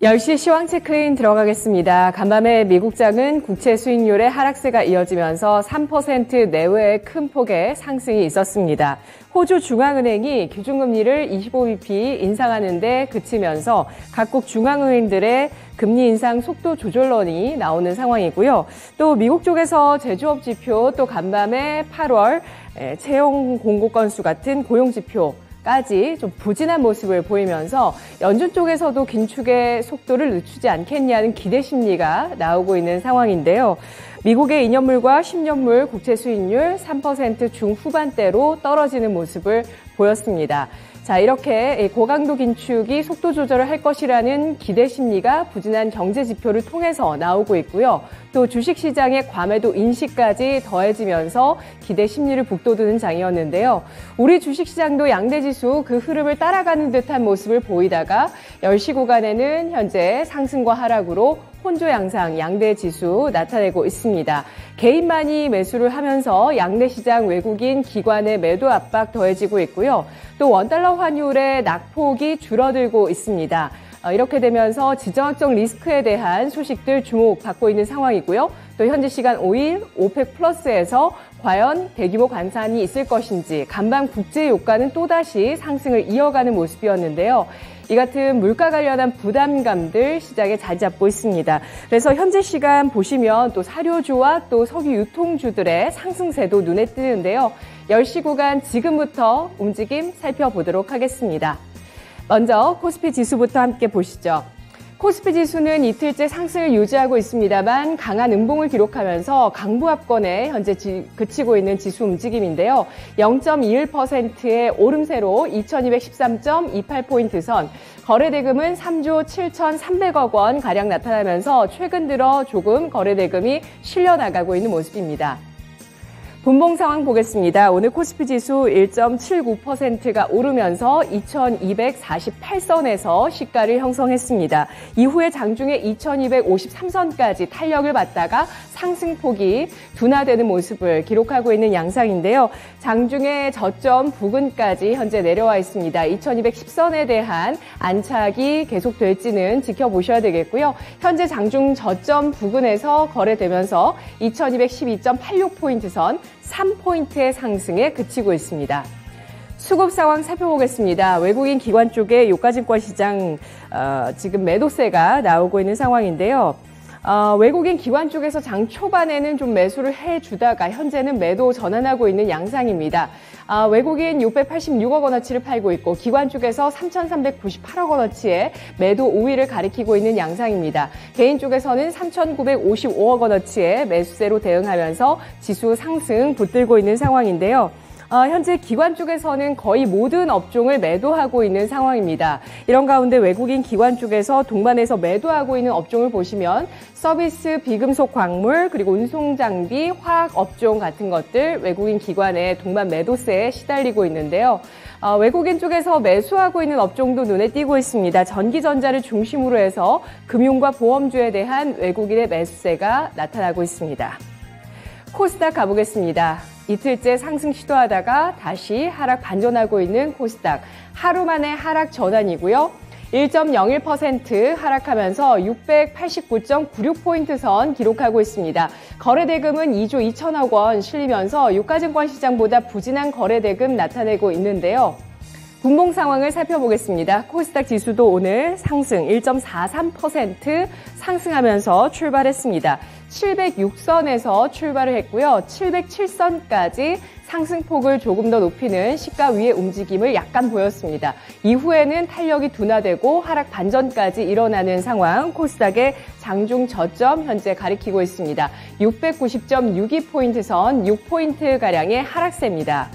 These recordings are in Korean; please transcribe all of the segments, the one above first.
10시 시황 체크인 들어가겠습니다. 간밤에 미국장은 국채 수익률의 하락세가 이어지면서 3% 내외의 큰 폭의 상승이 있었습니다. 호주 중앙은행이 기준금리를 25bp 인상하는 데 그치면서 각국 중앙은행들의 금리 인상 속도 조절론이 나오는 상황이고요. 또 미국 쪽에서 제조업 지표, 또 간밤에 8월 채용 공고 건수 같은 고용 지표 까지 좀 부진한 모습을 보이면서 연준 쪽에서도 긴축의 속도를 늦추지 않겠냐는 기대 심리가 나오고 있는 상황인데요. 미국의 2년물과 10년물 국채 수익률 3% 중후반대로 떨어지는 모습을 보였습니다. 자, 이렇게 고강도 긴축이 속도 조절을 할 것이라는 기대 심리가 부진한 경제 지표를 통해서 나오고 있고요. 또 주식시장의 과매도 인식까지 더해지면서 기대 심리를 북돋우는 장이었는데요. 우리 주식시장도 양대지수 그 흐름을 따라가는 듯한 모습을 보이다가 10시 구간에는 현재 상승과 하락으로 혼조 양상 양대지수 나타내고 있습니다. 개인만이 매수를 하면서 양대시장 외국인 기관의 매도 압박 더해지고 있고요. 또 원달러 환율의 낙폭이 줄어들고 있습니다. 이렇게 되면서 지정학적 리스크에 대한 소식들 주목받고 있는 상황이고요. 또 현지 시간 5일 오펙 플러스에서 과연 대규모 관산이 있을 것인지 간밤 국제 유가는 또다시 상승을 이어가는 모습이었는데요. 이 같은 물가 관련한 부담감들 시장에 자리 잡고 있습니다. 그래서 현재 시간 보시면 또 사료주와 또 석유 유통주들의 상승세도 눈에 띄는데요. 10시 구간 지금부터 움직임 살펴보도록 하겠습니다. 먼저 코스피 지수부터 함께 보시죠. 코스피 지수는 이틀째 상승을 유지하고 있습니다만 강한 음봉을 기록하면서 강보합권에 현재 그치고 있는 지수 움직임인데요. 0.21%의 오름세로 2213.28포인트 선, 거래대금은 3조 7,300억 원 가량 나타나면서 최근 들어 조금 거래대금이 실려나가고 있는 모습입니다. 분봉 상황 보겠습니다. 오늘 코스피 지수 1.79%가 오르면서 2248선에서 시가를 형성했습니다. 이후에 장중에 2253선까지 탄력을 받다가 상승폭이 둔화되는 모습을 기록하고 있는 양상인데요. 장중에 저점 부근까지 현재 내려와 있습니다. 2210선에 대한 안착이 계속될지는 지켜보셔야 되겠고요. 현재 장중 저점 부근에서 거래되면서 2212.86포인트 선 3포인트의 상승에 그치고 있습니다. 수급 상황 살펴보겠습니다. 외국인 기관 쪽에 유가증권 시장 지금 매도세가 나오고 있는 상황인데요. 외국인 기관 쪽에서 장 초반에는 좀 매수를 해주다가 현재는 매도 전환하고 있는 양상입니다. 외국인 686억 원어치를 팔고 있고 기관 쪽에서 3,398억 원어치의 매도 우위를 가리키고 있는 양상입니다. 개인 쪽에서는 3,955억 원어치의 매수세로 대응하면서 지수 상승 붙들고 있는 상황인데요. 현재 기관 쪽에서는 거의 모든 업종을 매도하고 있는 상황입니다. 이런 가운데 외국인 기관 쪽에서 동반해서 매도하고 있는 업종을 보시면 서비스, 비금속 광물, 그리고 운송장비, 화학 업종 같은 것들 외국인 기관의 동반 매도세에 시달리고 있는데요. 외국인 쪽에서 매수하고 있는 업종도 눈에 띄고 있습니다. 전기전자를 중심으로 해서 금융과 보험주에 대한 외국인의 매수세가 나타나고 있습니다. 코스닥 가보겠습니다. 이틀째 상승 시도하다가 다시 하락 반전하고 있는 코스닥. 하루 만에 하락 전환이고요. 1.01% 하락하면서 689.96포인트 선 기록하고 있습니다. 거래대금은 2조 2천억 원 실리면서 유가증권 시장보다 부진한 거래대금 나타내고 있는데요. 분봉 상황을 살펴보겠습니다. 코스닥 지수도 오늘 상승 1.43% 상승하면서 출발했습니다. 706선에서 출발을 했고요. 707선까지 상승폭을 조금 더 높이는 시가 위의 움직임을 약간 보였습니다. 이후에는 탄력이 둔화되고 하락 반전까지 일어나는 상황, 코스닥의 장중 저점 현재 가리키고 있습니다. 690.62포인트 선 6포인트가량의 하락세입니다.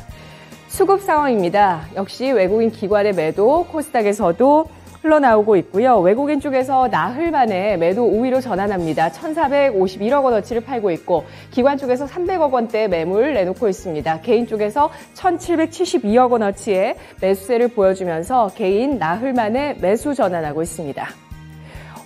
수급 상황입니다. 역시 외국인 기관의 매도 코스닥에서도 흘러나오고 있고요. 외국인 쪽에서 나흘 만에 매도 우위로 전환합니다. 1,451억 원어치를 팔고 있고 기관 쪽에서 300억 원대 매물 내놓고 있습니다. 개인 쪽에서 1,772억 원어치의 매수세를 보여주면서 개인 나흘 만에 매수 전환하고 있습니다.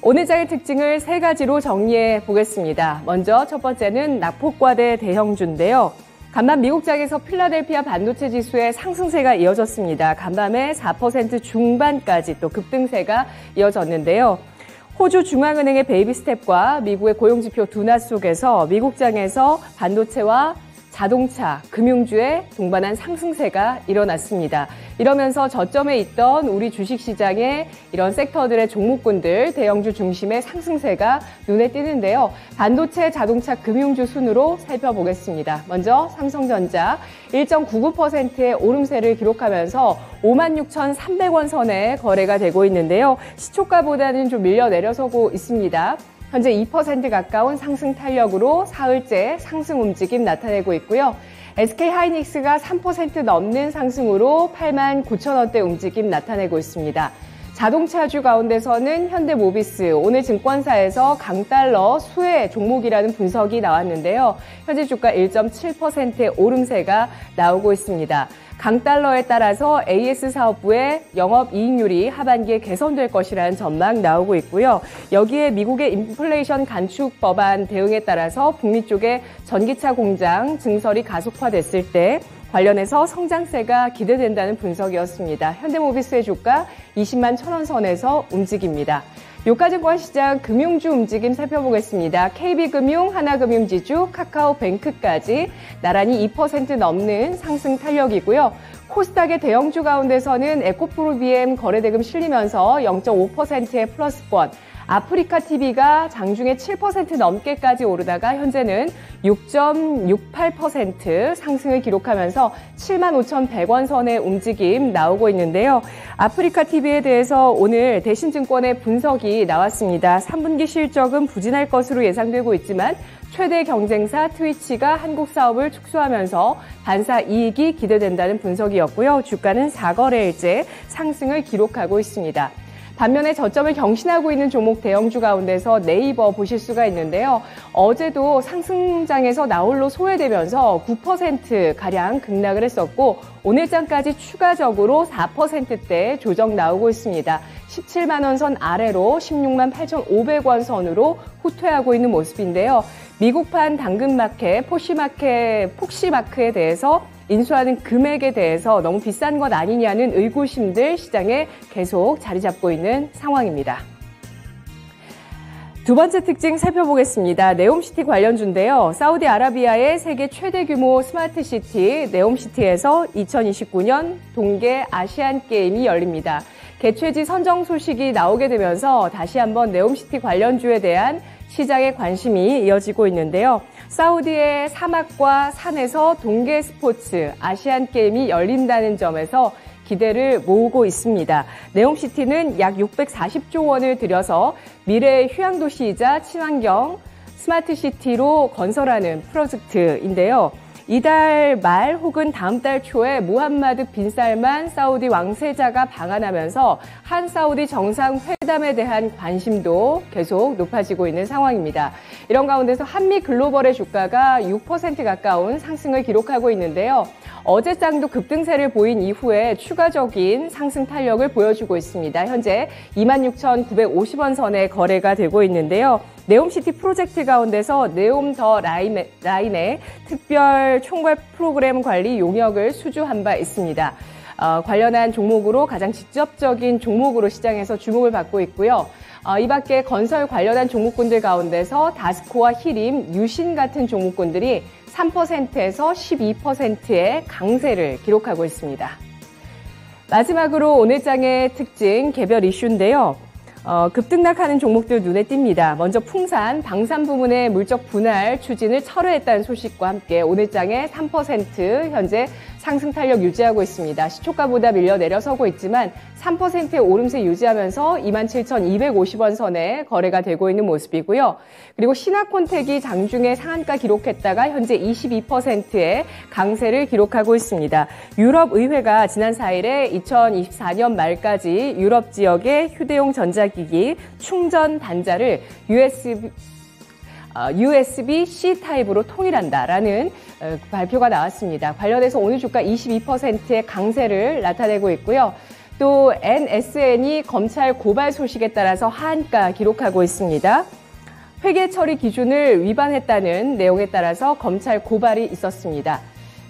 오늘 장의 특징을 세 가지로 정리해 보겠습니다. 먼저 첫 번째는 낙폭과대 대형주인데요. 간밤 미국장에서 필라델피아 반도체 지수의 상승세가 이어졌습니다. 간밤에 4% 중반까지 또 급등세가 이어졌는데요. 호주 중앙은행의 베이비 스텝과 미국의 고용지표 둔화 속에서 미국장에서 반도체와 자동차, 금융주의 동반한 상승세가 일어났습니다. 이러면서 저점에 있던 우리 주식시장의 이런 섹터들의 종목군들, 대형주 중심의 상승세가 눈에 띄는데요. 반도체, 자동차, 금융주 순으로 살펴보겠습니다. 먼저 삼성전자 1.99%의 오름세를 기록하면서 56,300원 선에 거래가 되고 있는데요. 시초가보다는 좀 밀려 내려서고 있습니다. 현재 2% 가까운 상승 탄력으로 사흘째 상승 움직임 나타내고 있고요. SK하이닉스가 3% 넘는 상승으로 89,000원대 움직임 나타내고 있습니다. 자동차주 가운데서는 현대모비스, 오늘 증권사에서 강달러 수혜 종목이라는 분석이 나왔는데요. 현재 주가 1.7%의 오름세가 나오고 있습니다. 강달러에 따라서 AS 사업부의 영업이익률이 하반기에 개선될 것이라는 전망 나오고 있고요. 여기에 미국의 인플레이션 간축 법안 대응에 따라서 북미 쪽의 전기차 공장 증설이 가속화됐을 때 관련해서 성장세가 기대된다는 분석이었습니다. 현대모비스의 주가 20만 1,000원 선에서 움직입니다. 유가증권 시장 금융주 움직임 살펴보겠습니다. KB금융, 하나금융지주, 카카오뱅크까지 나란히 2% 넘는 상승 탄력이고요. 코스닥의 대형주 가운데서는 에코프로비엠 거래대금 실리면서 0.5%의 플러스권, 아프리카TV가 장중에 7% 넘게까지 오르다가 현재는 6.68% 상승을 기록하면서 75,100원 선의 움직임 나오고 있는데요. 아프리카TV에 대해서 오늘 대신증권의 분석이 나왔습니다. 3분기 실적은 부진할 것으로 예상되고 있지만 최대 경쟁사 트위치가 한국 사업을 축소하면서 반사 이익이 기대된다는 분석이었고요. 주가는 4거래일째 상승을 기록하고 있습니다. 반면에 저점을 경신하고 있는 종목 대형주 가운데서 네이버 보실 수가 있는데요. 어제도 상승장에서 나홀로 소외되면서 9%가량 급락을 했었고 오늘장까지 추가적으로 4%대 조정 나오고 있습니다. 17만 원 선 아래로 16만 8,500원 선으로 후퇴하고 있는 모습인데요. 미국판 당근마켓, 폭시마크에 대해서 인수하는 금액에 대해서 너무 비싼 것 아니냐는 의구심들 시장에 계속 자리 잡고 있는 상황입니다. 두 번째 특징 살펴보겠습니다. 네옴시티 관련주인데요. 사우디아라비아의 세계 최대 규모 스마트시티 네옴시티에서 2029년 동계 아시안게임이 열립니다. 개최지 선정 소식이 나오게 되면서 다시 한번 네옴시티 관련주에 대한 시장의 관심이 이어지고 있는데요. 사우디의 사막과 산에서 동계 스포츠 아시안게임이 열린다는 점에서 기대를 모으고 있습니다. 네옴시티는 약 640조 원을 들여서 미래의 휴양도시이자 친환경 스마트시티로 건설하는 프로젝트인데요. 이달 말 혹은 다음 달 초에 무함마드 빈 살만 사우디 왕세자가 방한하면서 한 사우디 정상회담에 대한 관심도 계속 높아지고 있는 상황입니다. 이런 가운데서 한미 글로벌의 주가가 6% 가까운 상승을 기록하고 있는데요. 어제장도 급등세를 보인 이후에 추가적인 상승 탄력을 보여주고 있습니다. 현재 26,950원 선에 거래가 되고 있는데요. 네옴시티 프로젝트 가운데서 네옴 더 라인의 특별 총괄 프로그램 관리 용역을 수주한 바 있습니다. 관련한 종목으로 가장 직접적인 종목으로 시장에서 주목을 받고 있고요. 이 밖에 건설 관련한 종목군들 가운데서 다스코와 히림, 유신 같은 종목군들이 3%에서 12%의 강세를 기록하고 있습니다. 마지막으로 오늘장의 특징 개별 이슈인데요. 급등락하는 종목들 눈에 띕니다. 먼저 풍산, 방산 부문의 물적 분할 추진을 철회했다는 소식과 함께 오늘장에 3% 현재 상승 탄력 유지하고 있습니다. 시초가보다 밀려 내려서고 있지만 3%의 오름세 유지하면서 27,250원 선에 거래가 되고 있는 모습이고요. 그리고 신화콘텍이 장중에 상한가 기록했다가 현재 22%의 강세를 기록하고 있습니다. 유럽의회가 지난 4일에 2024년 말까지 유럽 지역의 휴대용 전자기기 충전 단자를 USB-C 타입으로 통일한다라는 발표가 나왔습니다. 관련해서 오늘 주가 22%의 강세를 나타내고 있고요. 또 NSN이 검찰 고발 소식에 따라서 하한가 기록하고 있습니다. 회계 처리 기준을 위반했다는 내용에 따라서 검찰 고발이 있었습니다.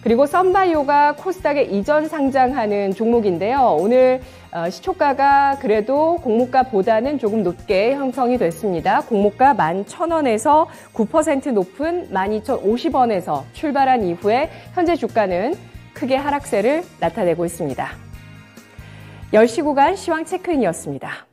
그리고 썬바이오가 코스닥에 이전 상장하는 종목인데요. 오늘 시초가가 그래도 공모가보다는 조금 높게 형성이 됐습니다. 공모가 11,000원에서 9% 높은 12,050원에서 출발한 이후에 현재 주가는 크게 하락세를 나타내고 있습니다. 10시 구간 시황 체크인이었습니다.